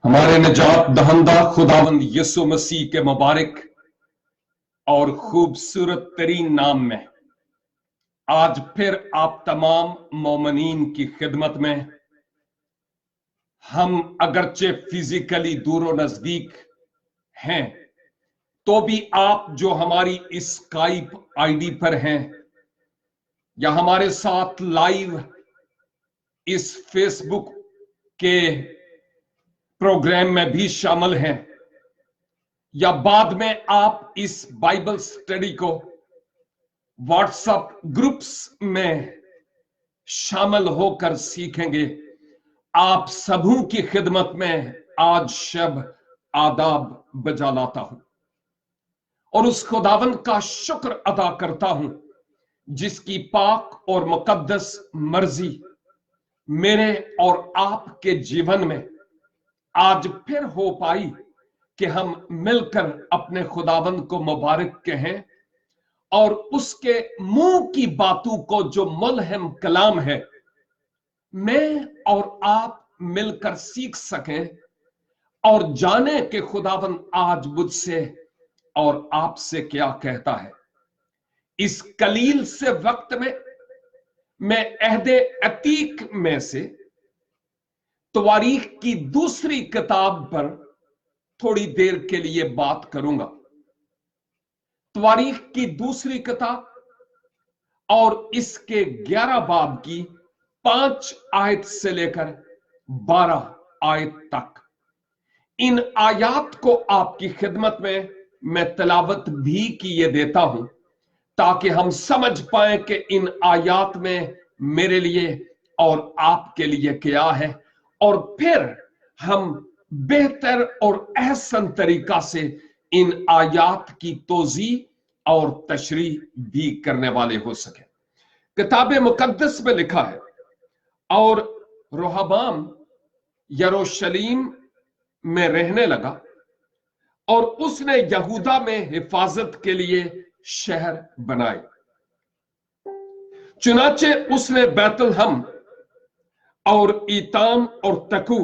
ہمارے نجات دہندہ خداوند یسوع مسیح کے مبارک اور خوبصورت ترین نام میں آج پھر آپ تمام مومنین کی خدمت میں ہم اگرچہ فزیکلی دور و نزدیک ہیں تو بھی آپ جو ہماری اسکائپ آئی ڈی پر ہیں یا ہمارے ساتھ لائیو اس فیس بک کے پروگرام میں بھی شامل ہیں یا بعد میں آپ اس بائبل سٹڈی کو واٹس ایپ گروپس میں شامل ہو کر سیکھیں گے، آپ سبوں کی خدمت میں آج شب آداب بجا لاتا ہوں اور اس خداوند کا شکر ادا کرتا ہوں جس کی پاک اور مقدس مرضی میرے اور آپ کے جیون میں آج پھر ہو پائی کہ ہم مل کر اپنے خداوند کو مبارک کہیں اور اس کے منہ کی باتوں کو جو ملہم کلام ہے میں اور آپ مل کر سیکھ سکیں اور جانیں کہ خداوند آج مجھ سے اور آپ سے کیا کہتا ہے۔ اس قلیل سے وقت میں عہد عتیق میں سے تواریخ کی دوسری کتاب پر تھوڑی دیر کے لیے بات کروں گا۔ تواریخ کی دوسری کتاب اور اس کے 11 باب کی 5 آیت سے لے کر 12 آیت تک ان آیات کو آپ کی خدمت میں تلاوت بھی کیے دیتا ہوں تاکہ ہم سمجھ پائیں کہ ان آیات میں میرے لیے اور آپ کے لیے کیا ہے، اور پھر ہم بہتر اور احسن طریقہ سے ان آیات کی توضیح اور تشریح بھی کرنے والے ہو سکیں۔ کتاب مقدس میں لکھا ہے، اور رہبام یروشلیم میں رہنے لگا اور اس نے یہودا میں حفاظت کے لیے شہر بنائے۔ چنانچہ اس نے بیت الحم اور ایتام اور تکو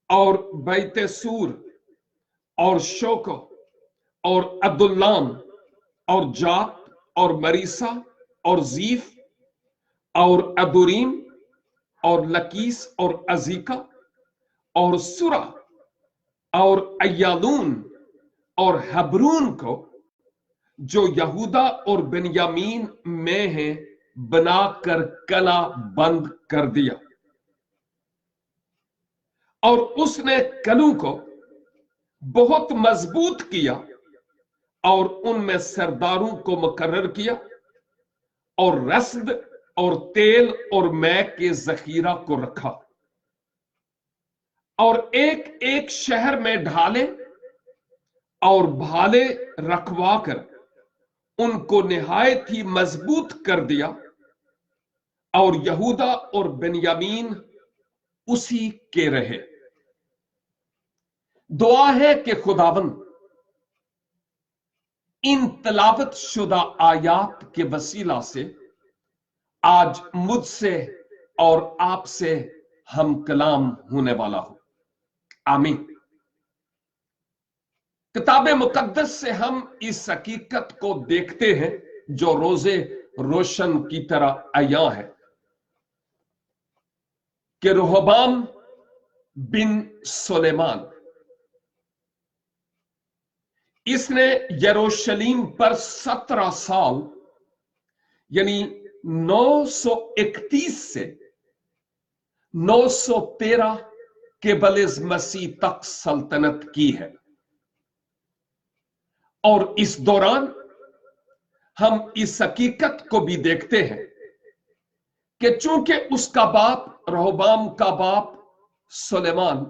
اور بیت سور اور شوکو اور عدلام اور جات اور مریسا اور زیف اور ادوریم اور لکیس اور عزیکا اور سورا اور ایالون اور حبرون کو جو یہودا اور بنیامین میں ہیں بنا کر قلعہ بند کر دیا، اور اس نے قلعوں کو بہت مضبوط کیا اور ان میں سرداروں کو مقرر کیا اور رسد اور تیل اور مے کے ذخیرہ کو رکھا، اور ایک ایک شہر میں ڈھالے اور بھالے رکھوا کر ان کو نہایت ہی مضبوط کر دیا، اور یہودا اور بنیامین اسی کے رہے۔ دعا ہے کہ خداوند ان تلاوت شدہ آیات کے وسیلہ سے آج مجھ سے اور آپ سے ہم کلام ہونے والا ہو، آمین۔ کتاب مقدس سے ہم اس حقیقت کو دیکھتے ہیں جو روزے روشن کی طرح عیاں ہے کہ رہبام بن سلیمان اس نے یروشلیم پر 17 سال یعنی 931 سے 913 قبل مسیح تک سلطنت کی ہے، اور اس دوران ہم اس حقیقت کو بھی دیکھتے ہیں کہ چونکہ اس کا باپ رہبام کا باپ سلیمان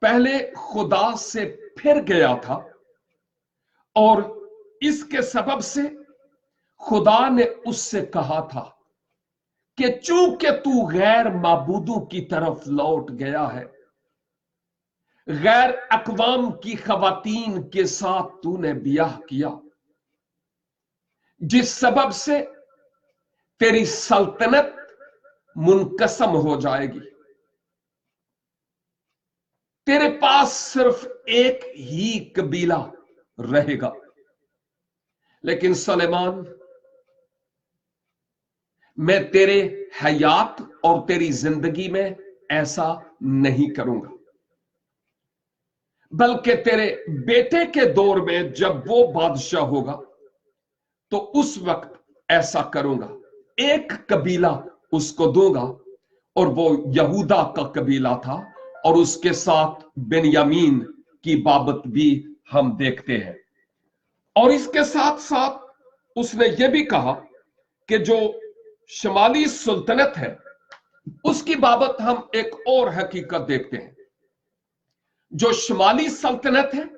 پہلے خدا سے پھر گیا تھا، اور اس کے سبب سے خدا نے اس سے کہا تھا کہ چونکہ تو غیر معبودوں کی طرف لوٹ گیا ہے، غیر اقوام کی خواتین کے ساتھ تو نے بیاہ کیا، جس سبب سے تیری سلطنت منقسم ہو جائے گی، तेरे पास सिर्फ एक ही कबीला रहेगा। लेकिन सुलेमान, मैं तेरे हयात और तेरी जिंदगी में ऐसा नहीं करूंगा, बल्कि तेरे बेटे के दौर में जब वो बादशाह होगा तो उस वक्त ऐसा करूंगा। एक कबीला उसको दूंगा, और वो यहूदा का कबीला था, और उसके साथ बेन्यामीन की बाबत भी हम देखते हैं। और इसके साथ साथ उसने ये भी कहा कि जो शमाली सुल्तनत है उसकी बाबत हम एक और हकीकत देखते हैं। जो शमाली सल्तनत है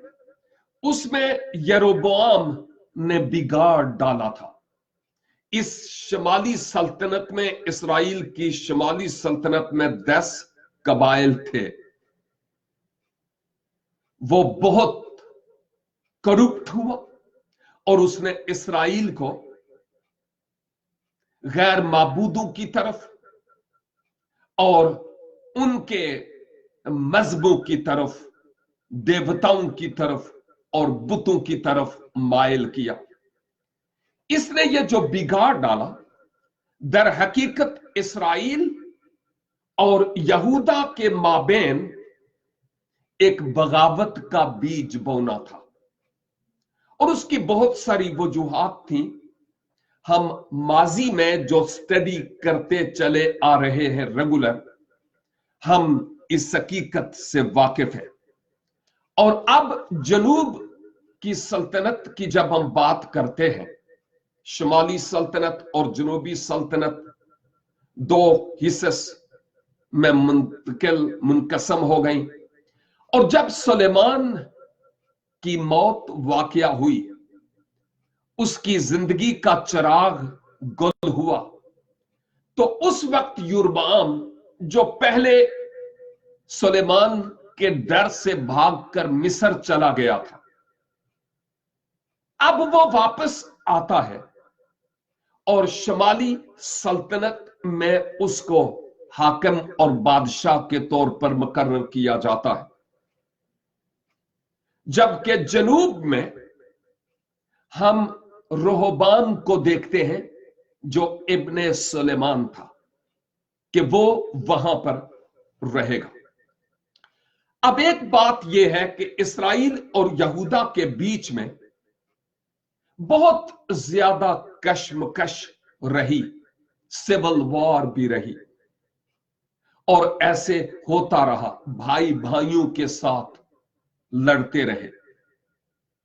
उसमें यरोबोआम ने बिगाड़ डाला था। इस शमाली सल्तनत में, इसराइल की शमाली सल्तनत में 10 कबाइल थे। वो बहुत करप्ट हुआ और उसने इसराइल को गैर माबूदों की तरफ और उनके मजहबों की तरफ, देवताओं की तरफ और बुतों की तरफ मायल किया। इसने ये जो बिगाड़ डाला, दर हकीकत इसराइल और यहूदा के माबेन एक बगावत का बीज बोना था, और उसकी बहुत सारी वजूहात थी। हम माजी में जो स्टडी करते चले आ रहे हैं रेगुलर, हम इस हकीकत से वाकिफ हैं। और अब जनूब की सल्तनत की जब हम बात करते हैं, शुमाली सल्तनत और जनूबी सल्तनत दो हिस्से में मुनकसम हो गई। और जब सुलेमान की मौत वाकया हुई, उसकी जिंदगी का चिराग गुल हुआ, तो उस वक्त योरबाम, जो पहले सुलेमान के डर से भागकर मिस्र चला गया था, अब वो वापस आता है और शमाली सल्तनत में उसको हाकिम और बादशाह के तौर पर मुकर्रर किया जाता है। जबकि जनूब में हम रोहबाम को देखते हैं, जो इब्ने सुलेमान था, कि वो वहां पर रहेगा। अब एक बात यह है कि इसराइल और यहूदा के बीच में बहुत ज्यादा कश्मकश रही, सिविल वॉर भी रही, और ऐसे होता रहा, भाई भाइयों के साथ लड़ते रहे।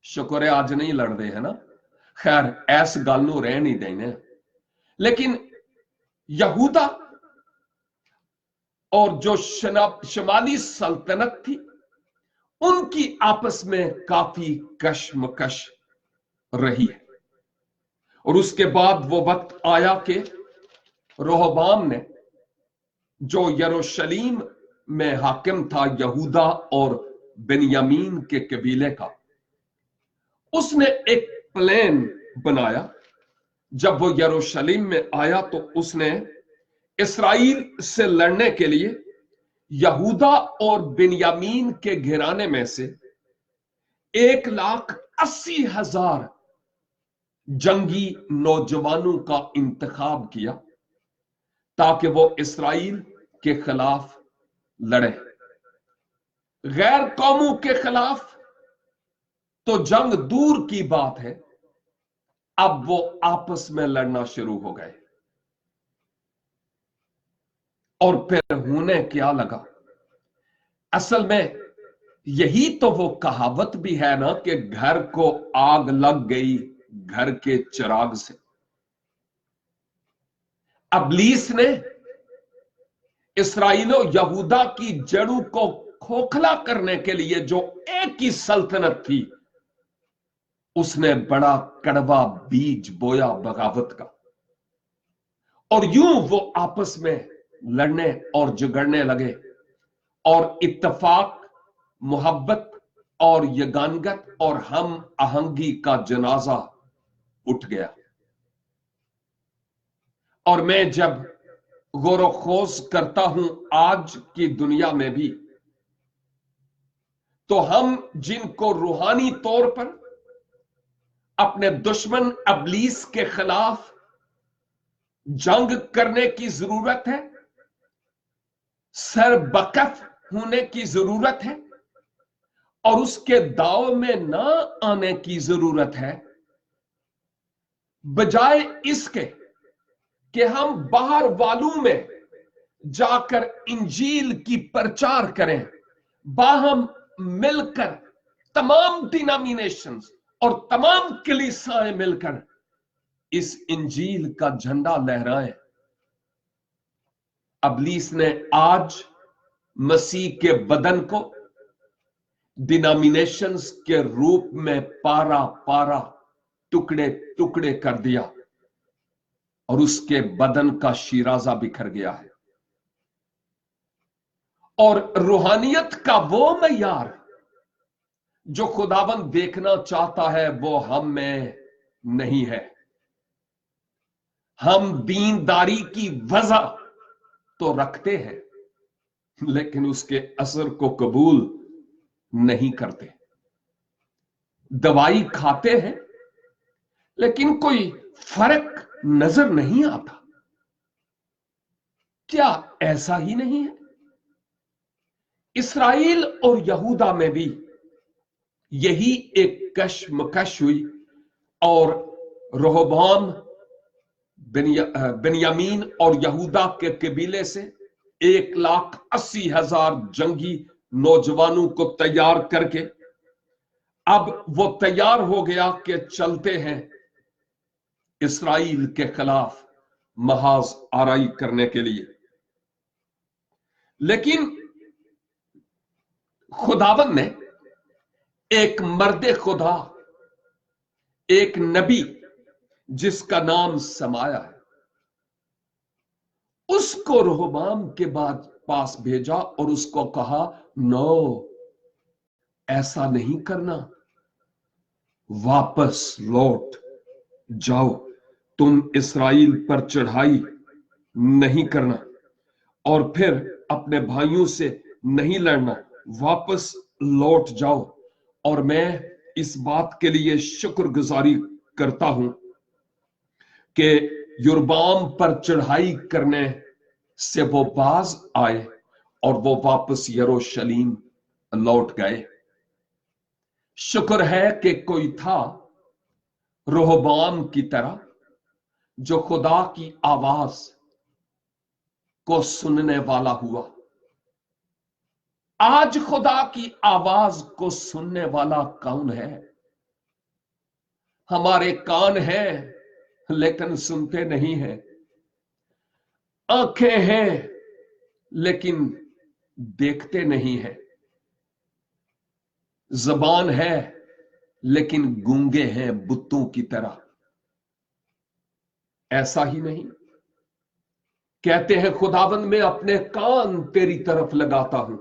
शुक्र है आज नहीं लड़ते है ना, खैर ऐस गल नूं रह नहीं देने। लेकिन यहूदा और जो शमाली सल्तनत थी, उनकी आपस में काफी कश्मकश रही है। और उसके बाद वो वक्त आया कि रोहबाम ने, जो यरूशलेम में हाकिम था यहूदा और बेन्यामीन के कबीले का, उसने एक प्लान बनाया। जब वो यरूशलेम में आया तो उसने इसराइल से लड़ने के लिए यहूदा और बेन्यामीन के घराने में से 1,80,000 जंगी नौजवानों का इंतखाब किया, ताकि वो इसराइल के खिलाफ लड़े। गैर कौमों के खिलाफ तो जंग दूर की बात है, अब वो आपस में लड़ना शुरू हो गए। और फिर होने क्या लगा, असल में यही तो वो कहावत भी है ना कि घर को आग लग गई घर के चिराग से। अबलीस ने इसराइलो यहूदा की जड़ों को खोखला करने के लिए जो एक ही सल्तनत थी, उसने बड़ा कड़वा बीज बोया बगावत का, और यूं वो आपस में लड़ने और झगड़ने लगे, और इत्तेफाक, मोहब्बत और यगानगत और हम आहंगी का जनाजा उठ गया। और मैं जब गौर खोज करता हूं आज की दुनिया में भी, तो हम जिनको रूहानी तौर पर अपने दुश्मन अबलीस के खिलाफ जंग करने की जरूरत है, सरबकफ होने की जरूरत है और उसके दाव में ना आने की जरूरत है, बजाय इसके कि हम बाहर वालों में जाकर इंजील की प्रचार करें, बाहम मिलकर तमाम डिनोमिनेशंस और तमाम कलीसियाएं मिलकर इस इंजील का झंडा लहराएं। अबलीस ने आज मसीह के बदन को डिनोमिनेशंस के रूप में पारा पारा टुकड़े टुकड़े कर दिया और उसके बदन का शिराजा बिखर गया है। और रूहानियत का वो मयार जो खुदाबंद देखना चाहता है वो हम में नहीं है। हम दीनदारी की वजह तो रखते हैं लेकिन उसके असर को कबूल नहीं करते। दवाई खाते हैं लेकिन कोई फर्क नजर नहीं आता। क्या ऐसा ही नहीं है? इस्राएल और यहूदा में भी यही एक कशमकश हुई और रोहबाम बिन्यामीन और यहूदा के कबीले से 1,80,000 जंगी नौजवानों को तैयार करके अब वो तैयार हो गया कि चलते हैं इस्राएल के खिलाफ महाज आराई करने के लिए। लेकिन खुदावंद ने एक मर्दे खुदा, एक नबी जिसका नाम समाया है, उसको रोहबाम के बाद पास भेजा और उसको कहा, नो, ऐसा नहीं करना, वापस लौट जाओ, तुम इस्राएल पर चढ़ाई नहीं करना और फिर अपने भाइयों से नहीं लड़ना, वापस लौट जाओ। और मैं इस बात के लिए शुक्रगुजारी करता हूं कि यरबाम पर चढ़ाई करने से वो बाज आए और वो वापस यरूशलेम लौट गए। शुक्र है कि कोई था रोहबाम की तरह जो खुदा की आवाज को सुनने वाला हुआ। आज खुदा की आवाज को सुनने वाला कौन है? हमारे कान हैं लेकिन सुनते नहीं हैं, आंखें हैं लेकिन देखते नहीं हैं, जबान है लेकिन गूंगे हैं बुत्तों की तरह। ऐसा ही नहीं? कहते हैं खुदाबंद मैं अपने कान तेरी तरफ लगाता हूं,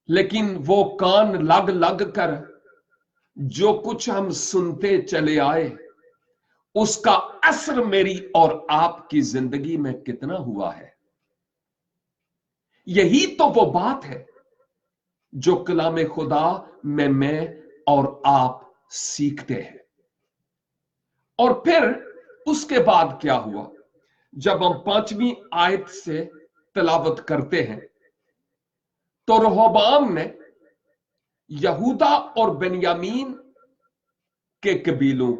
लेकिन वो कान लग लग कर जो कुछ हम सुनते चले आए उसका असर मेरी और आपकी जिंदगी में कितना हुआ है? यही तो वो बात है जो कलाम खुदा में मैं और आप सीखते हैं। और फिर उसके बाद क्या हुआ? जब हम 5वीं आयत से तिलावत करते हैं तो रोहबाम ने यहूदा और बेन्यामीन के कबीलों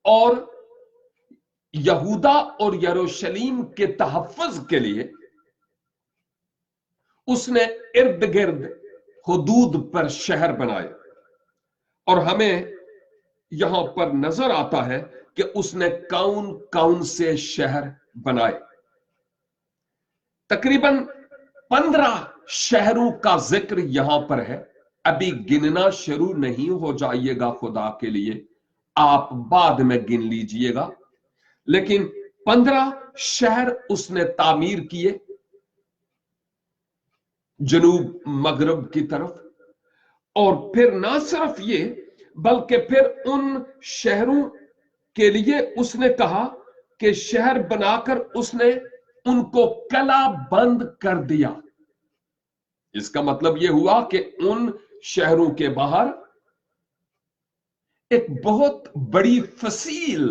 और यहूदा और यरूशलेम के तहफ्फुज के लिए उसने इर्द गिर्द हुदूद पर शहर बनाए। और हमें यहां पर नजर आता है कि उसने कौन कौन से शहर बनाए। तकरीबन 15 शहरों का जिक्र यहां पर है। अभी गिनना शुरू नहीं हो जाइएगा, खुदा के लिए आप बाद में गिन लीजिएगा। लेकिन 15 शहर उसने तामीर किए जनूब मगरब की तरफ। और फिर ना सिर्फ ये बल्कि फिर उन शहरों के लिए उसने कहा कि शहर बनाकर उसने उनको कला बंद कर दिया। इसका मतलब यह हुआ कि उन शहरों के बाहर एक बहुत बड़ी फसील,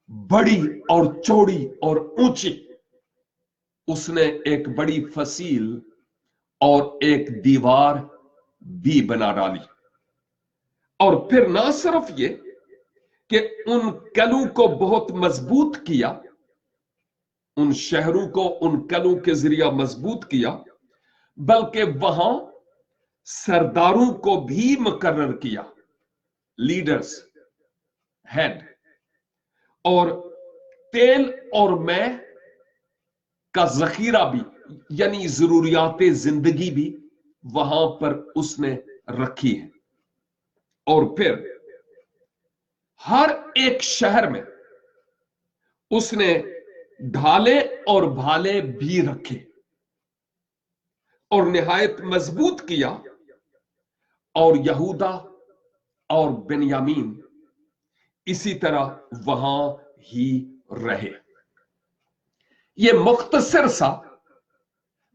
बड़ी और चौड़ी और ऊंची, उसने एक बड़ी फसील और एक दीवार भी बना डाली। और फिर ना सिर्फ ये कि उन कलों को बहुत मजबूत किया, उन शहरों को उन कलों के जरिए मजबूत किया, बल्कि वहां सरदारों को भी मुकर्रर किया, लीडर्स, हेड, और तेल और मैं का जखीरा भी, यानी जरूरियात जिंदगी भी वहां पर उसने रखी है। और फिर हर एक शहर में उसने ढाले और भाले भी रखे और निहायत मजबूत किया। और यहूदा और बिन्यामीन इसी तरह वहां ही रहे। ये मुख्तसर सा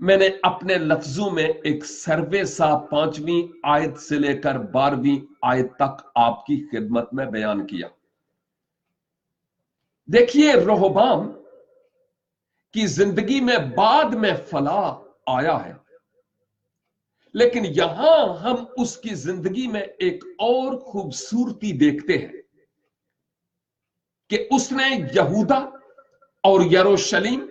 मैंने अपने लफ्जों में एक सर्वे सा 5वीं आयत से लेकर 12वीं आयत तक आपकी खिदमत में बयान किया। देखिए, रोहबाम की जिंदगी में बाद में फलाह आया है, लेकिन यहां हम उसकी जिंदगी में एक और खूबसूरती देखते हैं कि उसने यहूदा और यरूशलेम,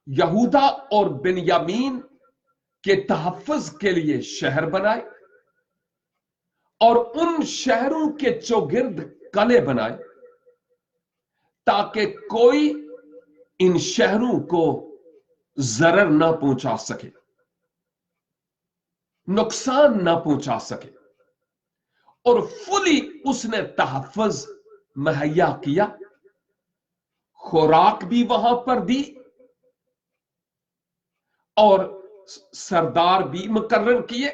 यहूदा और बिन्यामीन के तहफ्फुज के लिए शहर बनाए और उन शहरों के चौगिर्द कले बनाए ताकि कोई इन शहरों को जरर ना पहुंचा सके, नुकसान ना पहुंचा सके। और फुली उसने तहफ्फुज मुहैया किया, खुराक भी वहां पर दी और सरदार भी मुकर्रर किए,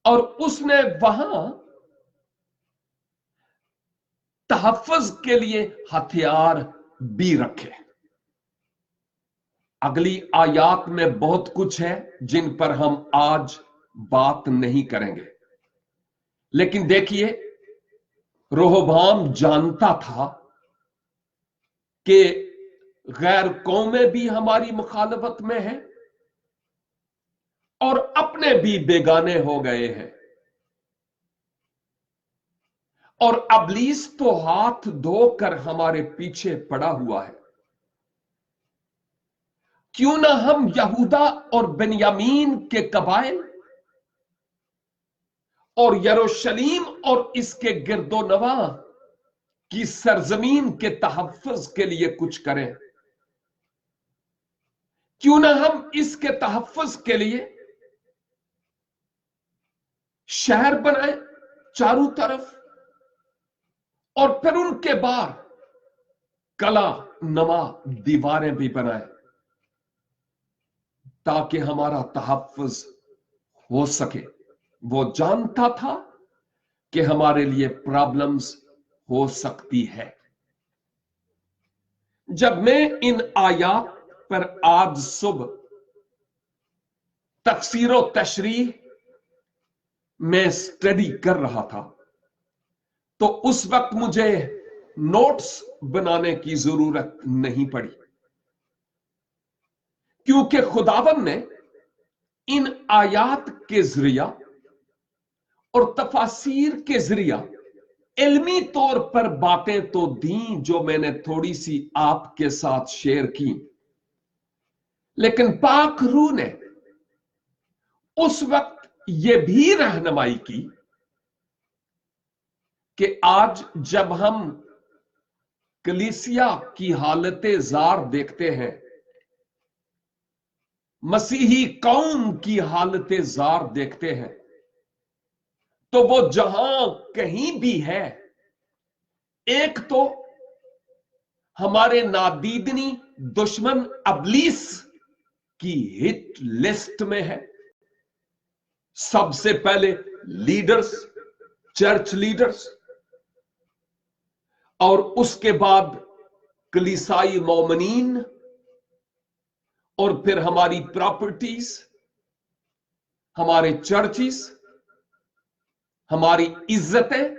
और उसने वहां तहफ्फुज के लिए हथियार भी रखे। अगली आयात में बहुत कुछ है जिन पर हम आज बात नहीं करेंगे, लेकिन देखिए, रोहबाम जानता था कि गैर कौमें भी हमारी मुखालफत में हैं और अपने भी बेगाने हो गए हैं, और अबलीस तो हाथ धोकर हमारे पीछे पड़ा हुआ है। क्यों ना हम यहूदा और बिन्यामीन के कबाइल और यरूशलेम और इसके गिरदोनवा की सरजमीन के तहफ्फुज के लिए कुछ करें। क्यों ना हम इसके तहफ्फुज के लिए शहर बनाए चारों तरफ, और फिर उनके बाहर कला नवा दीवारें भी बनाए ताकि हमारा तहफ्फुज हो सके। वो जानता था कि हमारे लिए प्रॉब्लम्स हो सकती है। जब मैं इन आयात पर आज सुबह तफसीर व तशरीह में स्टडी कर रहा था, तो उस वक्त मुझे नोट्स बनाने की जरूरत नहीं पड़ी, क्योंकि खुदावन ने इन आयात के जरिया और तफासीर के जरिया इल्मी तौर पर बातें तो दी जो मैंने थोड़ी सी आपके साथ शेयर की, लेकिन पाक रूह ने उस वक्त यह भी रहनुमाई की कि आज जब हम कलीसिया की हालत जार देखते हैं, मसीही कौम की हालत जार देखते हैं, तो वो जहां कहीं भी है, एक तो हमारे नादीदनी दुश्मन अबलीस की हिट लिस्ट में है। सबसे पहले लीडर्स, चर्च लीडर्स, और उसके बाद कलीसाई मोमिनीन, और फिर हमारी प्रॉपर्टीज, हमारे चर्चिस, हमारी इज्जतें,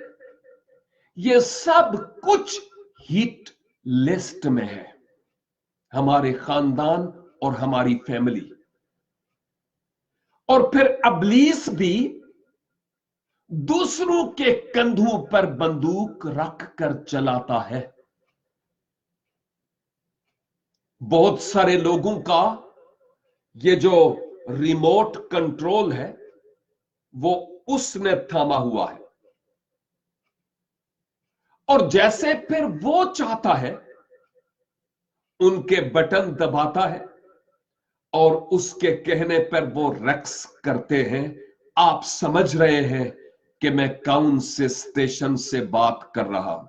ये सब कुछ हिट लिस्ट में है। हमारे खानदान और हमारी फैमिली। और फिर इब्लीस भी दूसरों के कंधों पर बंदूक रख कर चलाता है। बहुत सारे लोगों का ये जो रिमोट कंट्रोल है वो उसने थामा हुआ है, और जैसे फिर वो चाहता है उनके बटन दबाता है और उसके कहने पर वो रक्स करते हैं। आप समझ रहे हैं कि मैं कौन से स्टेशन से बात कर रहा हूं।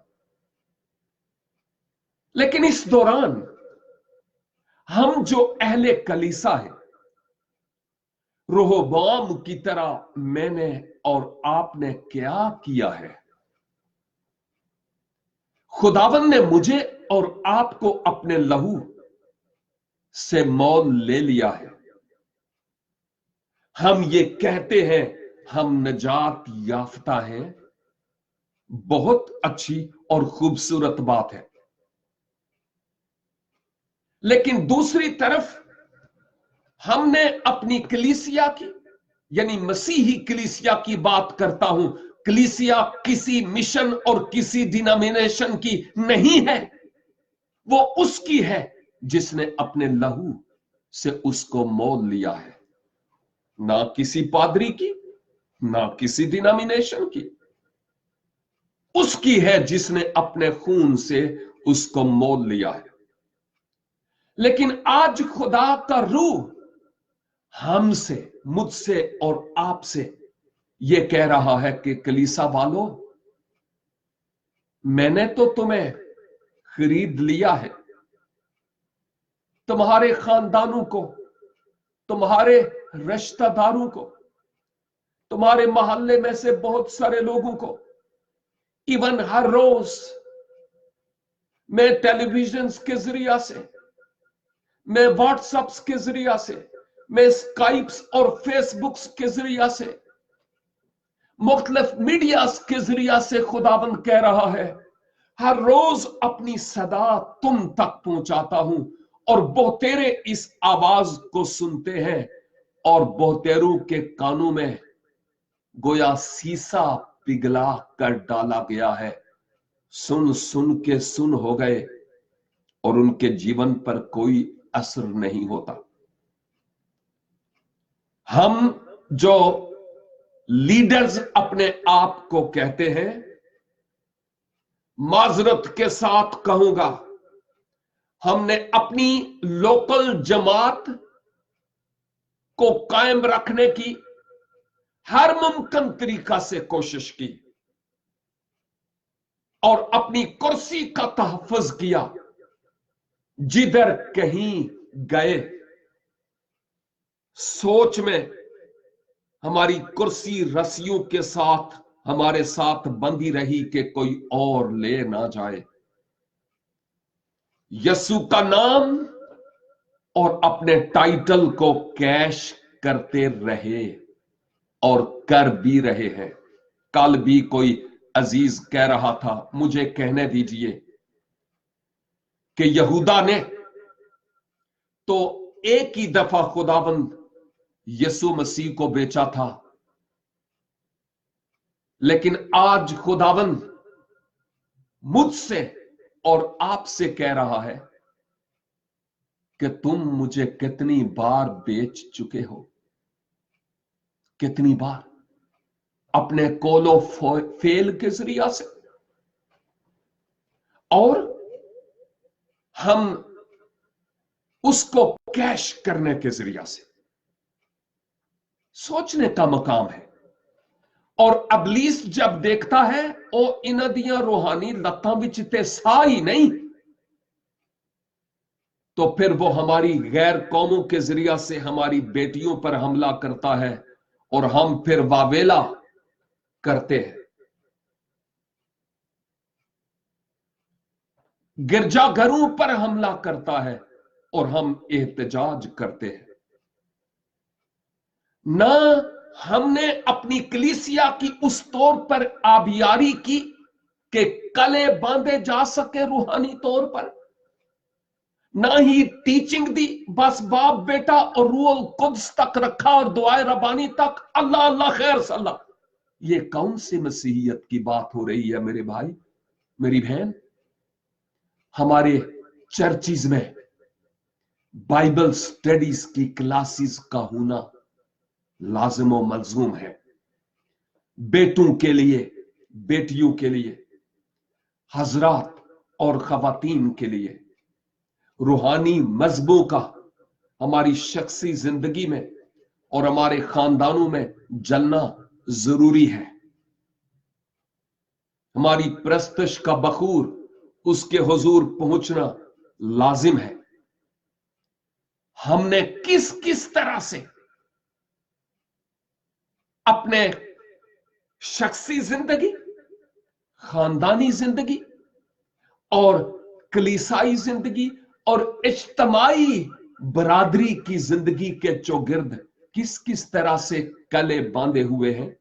लेकिन इस दौरान हम जो अहले कलीसा है, रोहबाम की तरह मैंने और आपने क्या किया है? खुदावन ने मुझे और आपको अपने लहू से मोल ले लिया है। हम ये कहते हैं हम नजात याफ्ता हैं। बहुत अच्छी और खूबसूरत बात है, लेकिन दूसरी तरफ हमने अपनी कलीसिया की, यानी मसीही कलीसिया की बात करता हूं। कलीसिया किसी मिशन और किसी डिनोमिनेशन की नहीं है, वो उसकी है जिसने अपने लहू से उसको मोल लिया है। ना किसी पादरी की, ना किसी डिनोमिनेशन की, उसकी है जिसने अपने खून से उसको मोल लिया है। लेकिन आज खुदा का रूह हमसे, मुझसे और आपसे यह कह रहा है कि कलीसा वालों, मैंने तो तुम्हें खरीद लिया है। तुम्हारे खानदानों को, तुम्हारे रिश्तेदारों को, तुम्हारे मोहल्ले में से बहुत सारे लोगों को, इवन हर रोज मैं टेलीविजन के जरिया से, मैं व्हाट्सएप्स के जरिया से, मैं स्काइप्स और फेसबुक्स के जरिया से, मुख्तलिफ मीडिया के जरिया से खुदाबंद कह रहा है, हर रोज अपनी सदा तुम तक पहुंचाता हूं, और बहुतेरे इस आवाज को सुनते हैं, और बहुतेरों के कानों में गोया सीसा पिघला कर डाला गया है। सुन सुन के सुन हो गए और उनके जीवन पर कोई असर नहीं होता। हम जो लीडर्स अपने आप को कहते हैं, माजरत के साथ कहूंगा, हमने अपनी लोकल जमात को कायम रखने की हर मुमकिन तरीका से कोशिश की और अपनी कुर्सी का तहफ़्फ़ुज़ किया। जिधर कहीं गए, सोच में हमारी कुर्सी रस्सियों के साथ हमारे साथ बंधी रही कि कोई और ले ना जाए। यसु का नाम और अपने टाइटल को कैश करते रहे और कर भी रहे हैं। कल भी कोई अजीज कह रहा था, मुझे कहने दीजिए, कि यहूदा ने तो एक ही दफा खुदाबंद यसु मसीह को बेचा था, लेकिन आज खुदाबंद मुझसे और आपसे कह रहा है कि तुम मुझे कितनी बार बेच चुके हो। कितनी बार? अपने कोलो फेल के जरिया से, और हम उसको कैश करने के जरिया से। सोचने का मकाम है। और इब्लीस जब देखता है ओ इन्हां दियां रूहानी लत्तां विच ते साह ही नहीं, तो फिर वो हमारी गैर कौमों के जरिया से हमारी बेटियों पर हमला करता है और हम फिर वावेला करते हैं। गिरजाघरों पर हमला करता है और हम एहतजाज करते हैं। ना हमने अपनी कलीसिया की उस तौर पर आबियारी की कि कले बांधे जा सके रूहानी तौर पर, ना ही टीचिंग दी, बस बाप बेटा और रूह कुद्स तक रखा और दुआए रबानी तक, अल्लाह अल्लाह खैर सल्ला। ये कौन सी मसीहियत की बात हो रही है मेरे भाई मेरी बहन? हमारे चर्चिज में बाइबल स्टडीज की क्लासेस का होना लाजिम व मलजूम है। बेटों के लिए, बेटियों के लिए, हजरात और खवातीन के लिए रूहानी मजहबों का हमारी शख्सी जिंदगी में और हमारे खानदानों में जलना जरूरी है। हमारी प्रस्तश का बखूर उसके हुजूर पहुंचना लाजिम है। हमने किस किस तरह से अपने शख्सी जिंदगी, खानदानी जिंदगी और कलीसाई जिंदगी और इज्तमाई बरादरी की जिंदगी के चौगिर्द किस किस तरह से कले बांधे हुए हैं।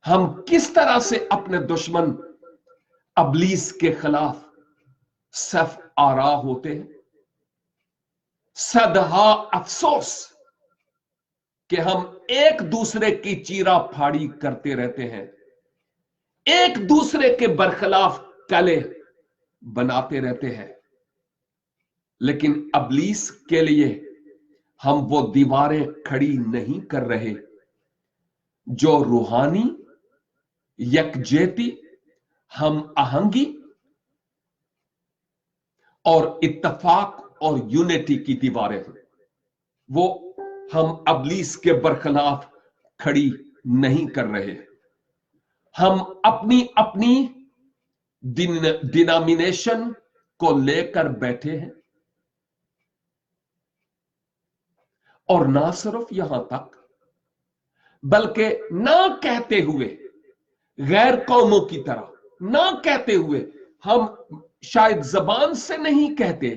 हम किस तरह से अपने दुश्मन अबलीस के खिलाफ सफ आरा होते हैं। सदहा अफसोस कि हम एक दूसरे की चीरा फाड़ी करते रहते हैं, एक दूसरे के बरखिलाफ कले बनाते रहते हैं, लेकिन अबलीस के लिए हम वो दीवारें खड़ी नहीं कर रहे जो रूहानी यकजेती, हम आहंगी और इत्तफाक और यूनिटी की दीवारें हैं। वो हम अबलीस के बरखिलाफ खड़ी नहीं कर रहे। हम अपनी अपनी डिनोमिनेशन को लेकर बैठे हैं, और ना सिर्फ यहां तक बल्कि ना कहते हुए गैर कौमों की तरह, ना कहते हुए, हम शायद जबान से नहीं कहते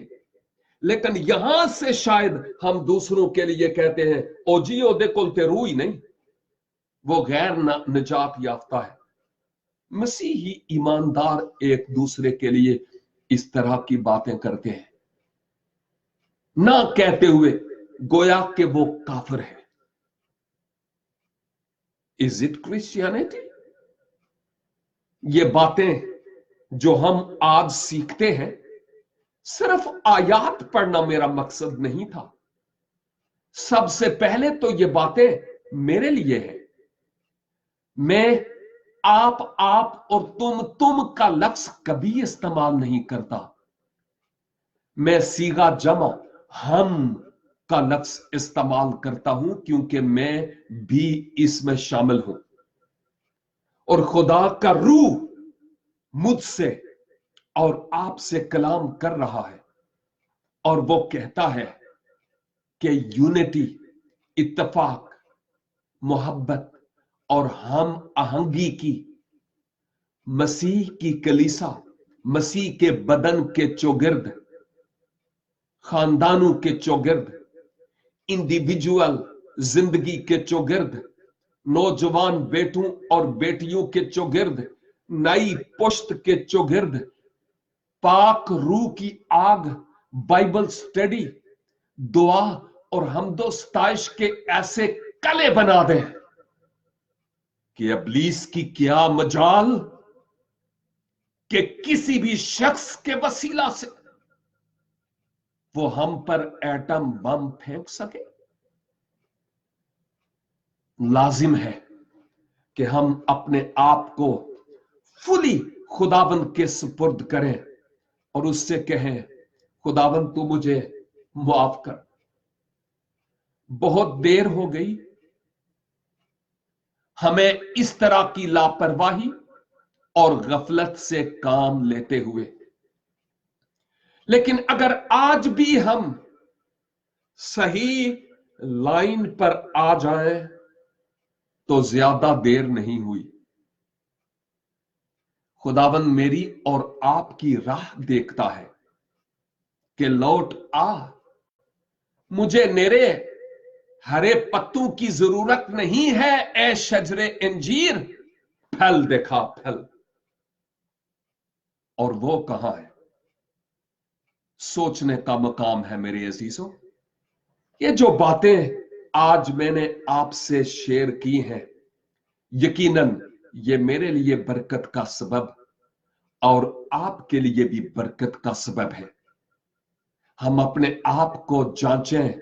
लेकिन यहां से शायद हम दूसरों के लिए कहते हैं ओ जी ओ दे कोल ते रूह ही नहीं, वो गैर निजात याफ्ता है। मसीही ईमानदार एक दूसरे के लिए इस तरह की बातें करते हैं, ना कहते हुए गोया कि वो काफिर है। Is it Christianity? ये बातें जो हम आज सीखते हैं, सिर्फ आयात पढ़ना मेरा मकसद नहीं था। सबसे पहले तो ये बातें मेरे लिए है। मैं आप और तुम का लफ्ज कभी इस्तेमाल नहीं करता। मैं सीगा जमा हम का लफ्ज इस्तेमाल करता हूं क्योंकि मैं भी इसमें शामिल हूं और खुदा का रूह मुझसे और आपसे कलाम कर रहा है और वो कहता है कि यूनिटी, इत्तेफाक, मोहब्बत और हम आहंगी की मसीह की कलीसा, मसीह के बदन के चौगिर्द, खानदानों के चौगिर्द, इंडिविजुअल जिंदगी के चौगिर्द, नौजवान बेटों और बेटियों के चौगिर्द, नई पुश्त के चौगिर्द, पाक रूह की आग, बाइबल स्टडी, दुआ और हमदो स्ताइश के ऐसे कले बना दें कि इब्लीस की क्या मजाल कि किसी भी शख्स के वसीला से वो हम पर एटम बम फेंक सके। लाजिम है कि हम अपने आप को फुली खुदाबंद के सुपुर्द करें और उससे कहें खुदाबंद तू मुझे माफ कर, बहुत देर हो गई हमें इस तरह की लापरवाही और गफलत से काम लेते हुए। लेकिन अगर आज भी हम सही लाइन पर आ जाएं तो ज्यादा देर नहीं हुई। खुदावन मेरी और आपकी राह देखता है कि लौट आ, मुझे मेरे हरे पत्तों की जरूरत नहीं है ए शजरे इंजीर, फल दिखा फल। और वो कहां है? सोचने का मकाम है मेरे अजीजों। ये जो बातें आज मैंने आपसे शेयर की हैं, यकीनन ये मेरे लिए बरकत का सबब और आपके लिए भी बरकत का सबब है। हम अपने आप को जांचें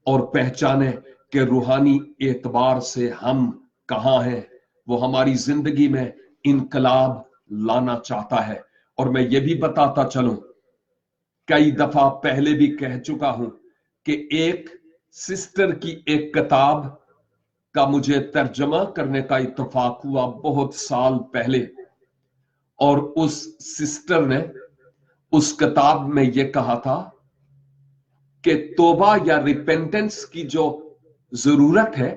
और पहचानें कि रूहानी एतबार से हम कहां हैं। वो हमारी जिंदगी में इनकलाब लाना चाहता है। और मैं ये भी बताता चलूं, कई दफा पहले भी कह चुका हूं कि एक सिस्टर की एक किताब का मुझे तर्जमा करने का इत्तेफाक हुआ बहुत साल पहले, और उस सिस्टर ने उस किताब में यह कहा था कि तौबा या रिपेंटेंस की जो जरूरत है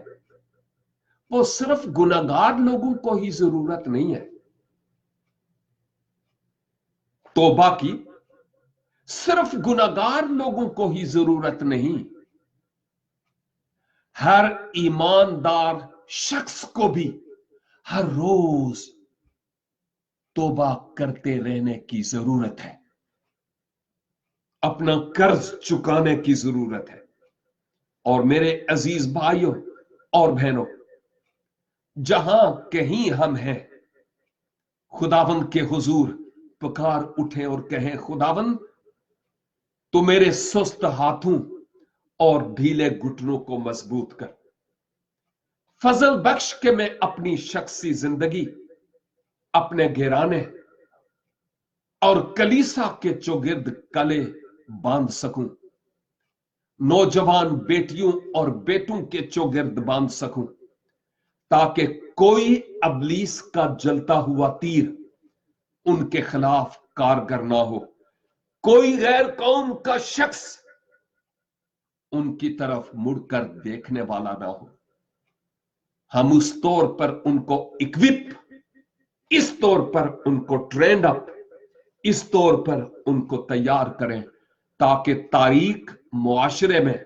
वो सिर्फ गुनाहगार लोगों को ही जरूरत नहीं है। तौबा की सिर्फ गुनाहगार लोगों को ही जरूरत नहीं, हर ईमानदार शख्स को भी हर रोज तौबा करते रहने की जरूरत है, अपना कर्ज चुकाने की जरूरत है। और मेरे अजीज भाइयों और बहनों, जहां कहीं हम हैं, खुदावंद के हुजूर पुकार उठे और कहें, खुदावंद तू मेरे सुस्त हाथों और ढीले घुटनों को मजबूत कर। फजल बख्श के मैं अपनी शख्सी जिंदगी, अपने घराने और कलीसा के चौगिर्द कले बांध सकूं, नौजवान बेटियों और बेटों के चौगिर्द बांध सकूं, ताकि कोई अबलीस का जलता हुआ तीर उनके खिलाफ कारगर ना हो, कोई गैर कौम का शख्स उनकी तरफ मुड़कर देखने वाला ना हो। हम उस तौर पर उनको इक्विप, इस तौर पर उनको ट्रेंड अप, इस तौर पर उनको तैयार करें ताकि तारीख मुआशरे में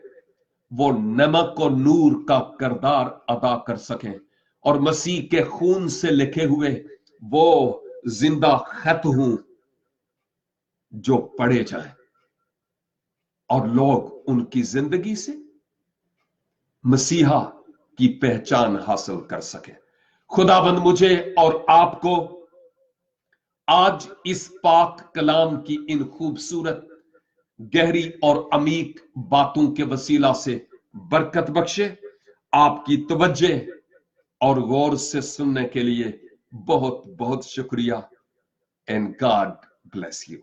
वो नमक और नूर का किरदार अदा कर सकें और मसीह के खून से लिखे हुए वो जिंदा खत हूं जो पढ़े जाएं और लोग उनकी जिंदगी से मसीहा की पहचान हासिल कर सके। खुदाबंद मुझे और आपको आज इस पाक कलाम की इन खूबसूरत, गहरी और अमीक बातों के वसीला से बरकत बख्शे। आपकी तवज्जो और गौर से सुनने के लिए बहुत बहुत शुक्रिया। And God bless you.